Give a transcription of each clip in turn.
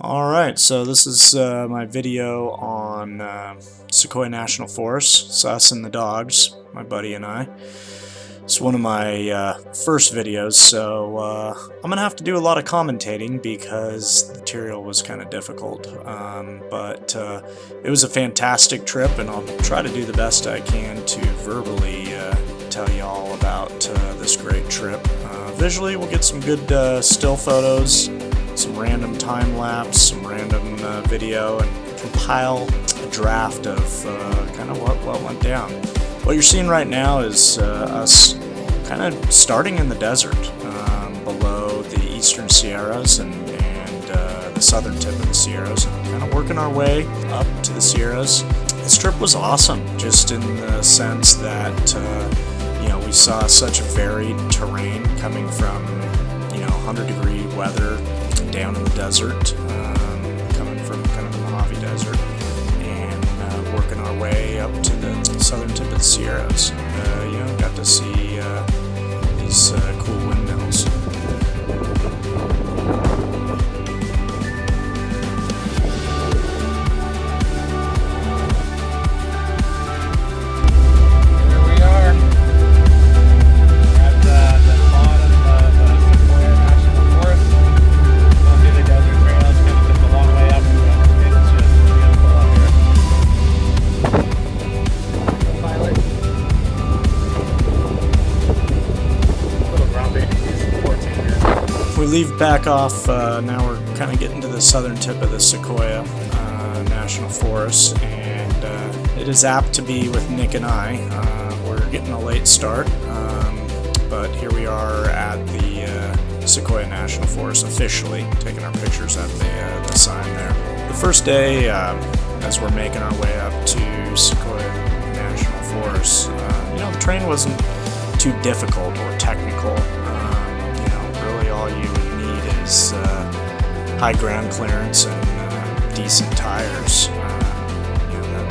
Alright, so this is my video on Sequoia National Forest. It's us and the dogs, my buddy and I. It's one of my first videos, so I'm going to have to do a lot of commentating because the material was kind of difficult. But it was a fantastic trip, and I'll try to do the best I can to verbally tell you all about this great trip. Visually, we'll get some good still photos, some random time lapse, some random video, and compile a draft of kind of what went down. What you're seeing right now is us kind of starting in the desert below the eastern Sierras and the southern tip of the Sierras, and kind of working our way up to the Sierras. This trip was awesome, just in the sense that we saw such varied terrain coming from 100-degree weather down in the desert, coming from kind of the Mojave Desert, and working our way up to the southern tip of the Sierras. Got to see these cool windmills. We leave back off, now we're kind of getting to the southern tip of the Sequoia National Forest, and it is apt to be with Nick and I. We're getting a late start, but here we are at the Sequoia National Forest officially, taking our pictures at the sign there. The first day, as we're making our way up to Sequoia National Forest, the terrain wasn't too difficult or technical. All you would need is high ground clearance and decent tires.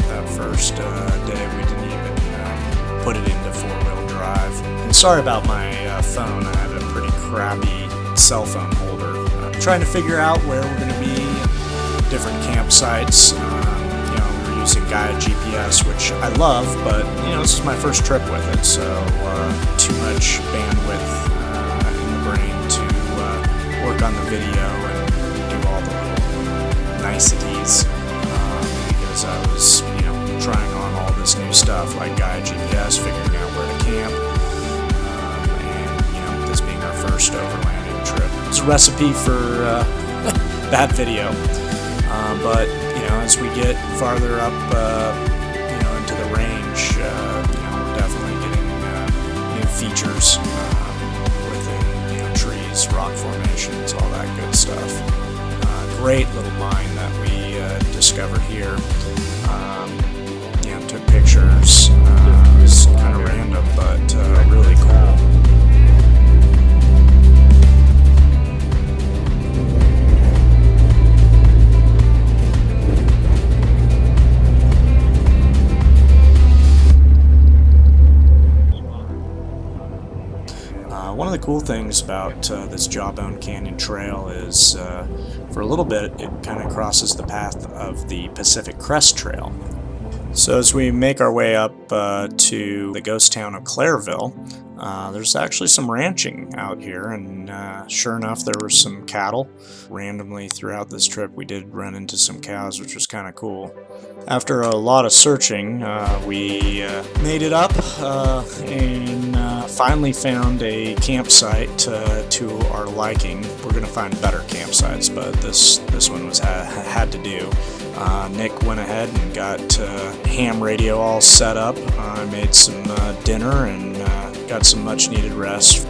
That first day we didn't even put it into four-wheel drive. And sorry about my phone. I have a pretty crappy cell phone holder. Trying to figure out where we're going to be, different campsites. We were using Gaia GPS, which I love, but this is my first trip with it, so too much bandwidth in the brain to work on the video and do all the little niceties, because I was trying on all this new stuff like Gaia GPS, figuring out where to camp, and this being our first overlanding trip. It's a recipe for bad video, but as we get farther up into the range, we're definitely getting new features within trees, rock formations, all that good stuff. Great little mine that we discovered here. Took pictures. It was kind of random, but really cool. One of the cool things about this Jawbone Canyon trail is, for a little bit, it kind of crosses the path of the Pacific Crest Trail. So as we make our way up to the ghost town of Clareville, there's actually some ranching out here, and sure enough, there were some cattle. Randomly throughout this trip, we did run into some cows, which was kind of cool. After a lot of searching, we made it up and finally found a campsite to our liking. We're going to find better campsites, but this one was had to do. Nick went ahead and got ham radio all set up. I made some dinner and got some much needed rest.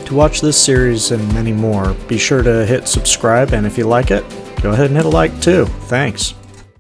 To watch this series and many more, be sure to hit subscribe, and if you like it, go ahead and hit a like too. Thanks.